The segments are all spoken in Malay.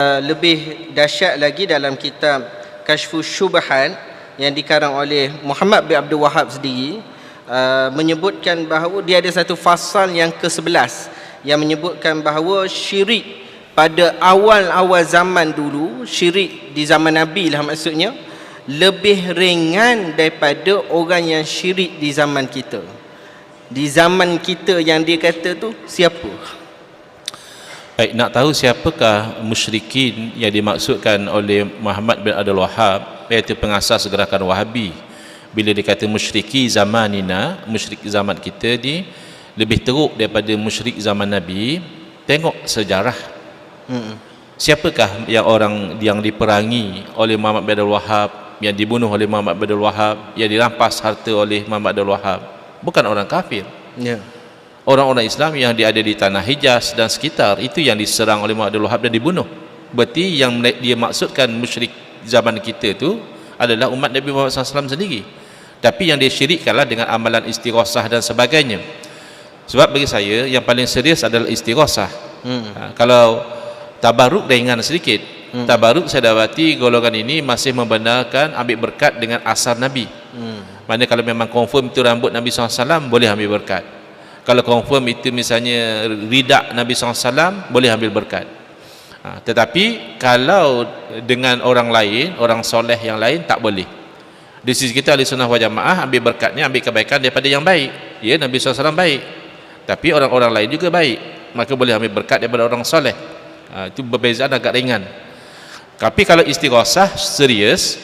Lebih dahsyat lagi dalam kitab Kashfus Syubhan yang dikarang oleh Muhammad bin Abdul Wahab sendiri, menyebutkan bahawa dia ada satu fasal yang ke-11 yang menyebutkan bahawa syirik pada awal-awal zaman dulu, syirik di zaman Nabi lah maksudnya, lebih ringan daripada orang yang syirik di zaman kita. Di zaman kita yang dia kata tu siapa? Baik, nak tahu siapakah musyrikin yang dimaksudkan oleh Muhammad bin Abdul Wahab, iaitu pengasas gerakan Wahabi. Bila dia kata musyriki zamanina, musyrik zaman kita ni lebih teruk daripada musyrik zaman Nabi, tengok sejarah. Siapakah yang orang yang diperangi oleh Muhammad bin Abdul Wahab, yang dibunuh oleh Muhammad bin Abdul Wahab, yang dirampas harta oleh Muhammad bin Abdul Wahab? Bukan orang kafir. Orang-orang Islam yang ada di tanah Hijaz dan sekitar, itu yang diserang oleh Muhammad bin Abdul Wahab dan dibunuh. Berarti yang dia maksudkan musyrik zaman kita tu adalah umat Nabi Muhammad SAW sendiri. Tapi yang dia syirikkanlah dengan amalan istighosah dan sebagainya. Sebab bagi saya yang paling serius adalah istighosah. Kalau tabaruk ringan sedikit. Tabaruk saya dapati golongan ini masih membenarkan ambil berkat dengan asar Nabi. Mana kalau memang confirm itu rambut Nabi SAW, boleh ambil berkat. Kalau confirm itu misalnya ridak Nabi SAW, boleh ambil berkat. Tetapi kalau dengan orang lain, orang soleh yang lain, tak boleh. Di sisi kita ahli sunnah wal jamaah, ambil berkatnya, ambil kebaikan daripada yang baik. Ya, Nabi SAW baik, tapi orang-orang lain juga baik, maka boleh ambil berkat daripada orang soleh. Itu perbezaan agak ringan. Tapi kalau istighosah serius,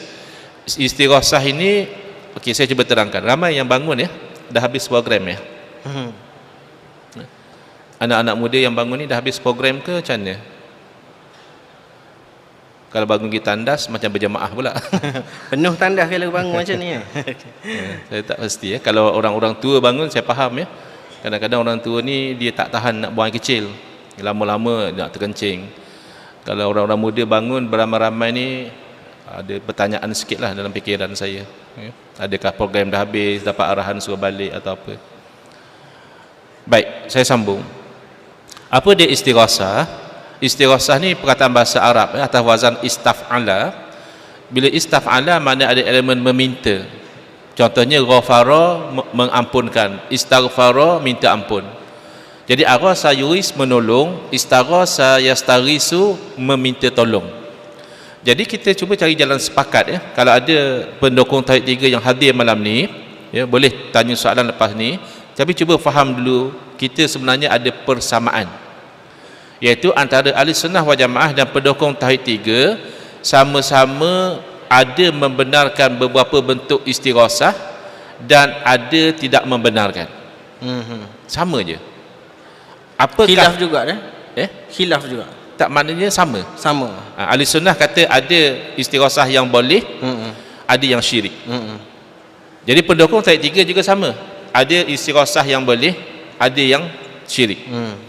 istighosah ini, okey, saya cuba terangkan. Ramai yang bangun ya, dah habis program ya. Anak-anak muda yang bangun ni dah habis program ke macam mana? Kalau bangun pergi tandas macam berjemaah pula. Penuh tandas kalau bangun macam ni. Saya tak pasti ya. Kalau orang-orang tua bangun saya faham ya. Kadang-kadang orang tua ni dia tak tahan nak buang air kecil, lama-lama nak terkencing. Kalau orang-orang muda bangun beramai-ramai ni, ada pertanyaan sikit lah dalam fikiran saya ya. Adakah program dah habis, dapat arahan suruh balik atau apa? Baik, saya sambung. Apa dia istighosah? Istighosah ni perkataan bahasa Arab atas wazan istaf'ala. Bila istaf'ala makna ada elemen meminta. Contohnya ghafara, mengampunkan, istaghfara, minta ampun. Jadi arasa yuris, menolong, istarasa yastarisu, meminta tolong. Jadi kita cuba cari jalan sepakat ya. Kalau ada pendukung Tauhid 3 yang hadir malam ni ya, boleh tanya soalan lepas ni. Tapi cuba faham dulu, kita sebenarnya ada persamaan, iaitu antara ahli sunnah wal jamaah dan pendukung Tauhid 3 sama-sama ada membenarkan beberapa bentuk istighosah dan ada tidak membenarkan. Sama je. Apakah Khilaf juga dah? Khilaf juga? Tak, maknanya sama. Ahli sunnah kata ada istighosah yang boleh, ada yang syirik. Jadi pendukung Tauhid 3 juga sama. Ada istighosah yang boleh, ada yang syirik.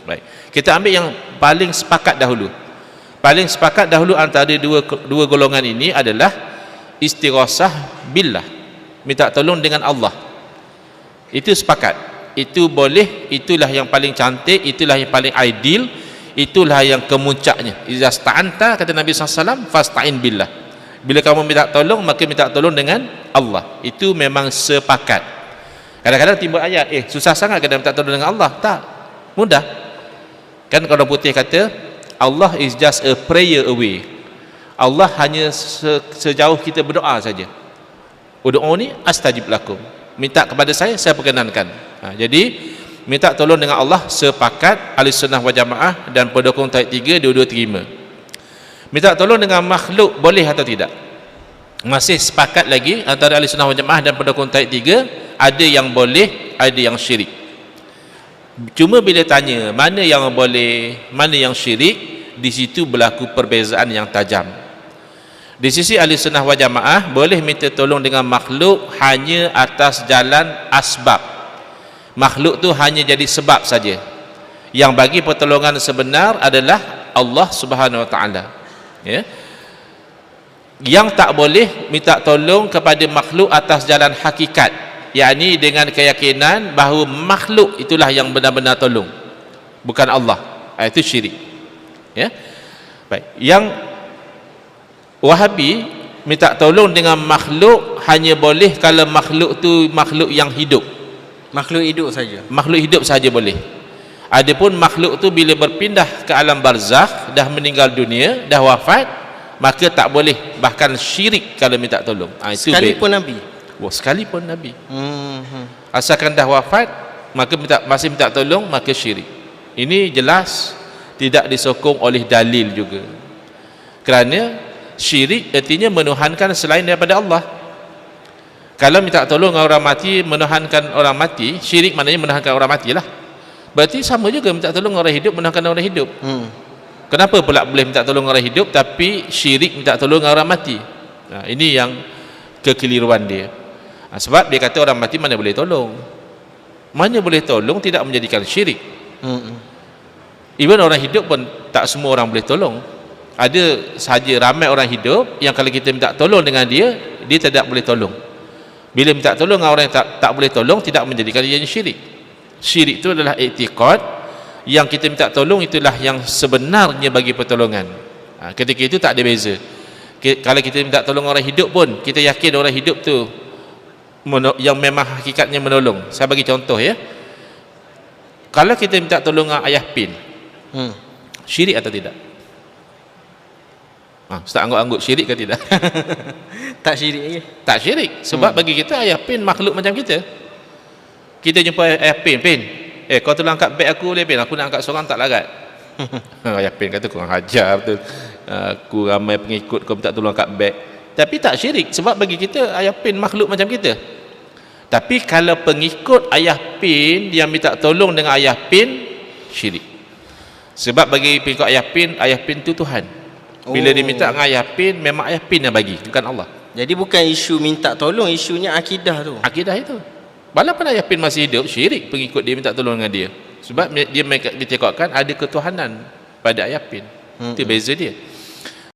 Baik. Kita ambil yang paling sepakat dahulu. Paling sepakat dahulu antara dua golongan ini adalah istighosah billah, minta tolong dengan Allah. Itu sepakat. Itu boleh, itulah yang paling cantik, itulah yang paling ideal, itulah yang kemuncaknya. Iza sta'anta, kata Nabi SAW, fasta'in billah. Bila kamu minta tolong, maka minta tolong dengan Allah. Itu memang sepakat. Kadang-kadang timbul ayat, susah sangat kadang minta tolong dengan Allah. Tak, mudah. Kan orang putih kata, Allah is just a prayer away. Allah hanya sejauh kita berdoa saja. Ud'uni astajib lakum. Minta kepada saya perkenankan. Jadi minta tolong dengan Allah sepakat ahli sunnah wal jamaah dan pendukung Tauhid 3 dua-dua terima. Minta tolong dengan makhluk boleh atau tidak? Masih sepakat lagi antara ahli sunnah wal jamaah dan pendukung Tauhid 3, ada yang boleh, ada yang syirik. Cuma bila tanya mana yang boleh, mana yang syirik, di situ berlaku perbezaan yang tajam. Di sisi ahli sunnah wal jamaah boleh minta tolong dengan makhluk hanya atas jalan asbab. Makhluk tu hanya jadi sebab saja. Yang bagi pertolongan sebenar adalah Allah Subhanahu wa taala. Ya. Yang tak boleh minta tolong kepada makhluk atas jalan hakikat, yakni dengan keyakinan bahawa makhluk itulah yang benar-benar tolong, bukan Allah. Itu syirik. Ya. Baik. Yang Wahabi minta tolong dengan makhluk hanya boleh kalau makhluk tu makhluk yang hidup. Makhluk hidup saja. Makhluk hidup saja boleh. Adapun makhluk tu bila berpindah ke alam barzakh, dah meninggal dunia, dah wafat, maka tak boleh, bahkan syirik kalau minta tolong. Itu Sekalipun Nabi. Sekalipun Nabi. Asalkan dah wafat, maka masih minta tolong, maka syirik. Ini jelas tidak disokong oleh dalil juga. Kerana syirik artinya menuhankan selain daripada Allah. Kalau minta tolong orang mati, menuhankan orang mati, syirik maknanya menuhankan orang mati lah. Berarti sama juga minta tolong orang hidup, menuhankan orang hidup. Kenapa pula boleh minta tolong orang hidup tapi syirik minta tolong orang mati? Ini yang kekeliruan dia. Sebab dia kata orang mati mana boleh tolong. Mana boleh tolong tidak menjadikan syirik. Even orang hidup pun tak semua orang boleh tolong. Ada sahaja ramai orang hidup yang kalau kita minta tolong dengan dia, dia tidak boleh tolong. Bila minta tolong dengan orang yang tak boleh tolong, tidak menjadikan dia syirik. Syirik itu adalah i'tiqad yang kita minta tolong itulah yang sebenarnya bagi pertolongan. Ketika itu tak ada beza. Kalau kita minta tolong orang hidup pun, kita yakin orang hidup tu yang memang hakikatnya menolong. Saya bagi contoh ya. Kalau kita minta tolong dengan ayah pin, syirik atau tidak? Ustaz anggap-anggap syirik ke tidak? Tak syirik lagi. Tak syirik. Sebab bagi kita ayah pin makhluk macam kita. Kita jumpa ayah pin, kau tolong angkat beg aku boleh pin? Aku nak angkat seorang tak larat. Ayah pin kata kurang ajar betul. Aku ramai pengikut kau minta tolong angkat beg. Tapi tak syirik sebab bagi kita ayah pin makhluk macam kita. Tapi kalau pengikut ayah pin yang minta tolong dengan ayah pin, syirik. Sebab bagi pengikut ayah pin tu Tuhan. Bila dia minta dengan ayah pin, memang ayah pin yang bagi, bukan Allah. Jadi bukan isu minta tolong, isunya akidah tu. Akidah itu. Walaupun ayah pin masih hidup, syirik pengikut dia minta tolong dengan dia. Sebab dia ditekokkan ada ketuhanan pada ayah pin. Itu beza dia.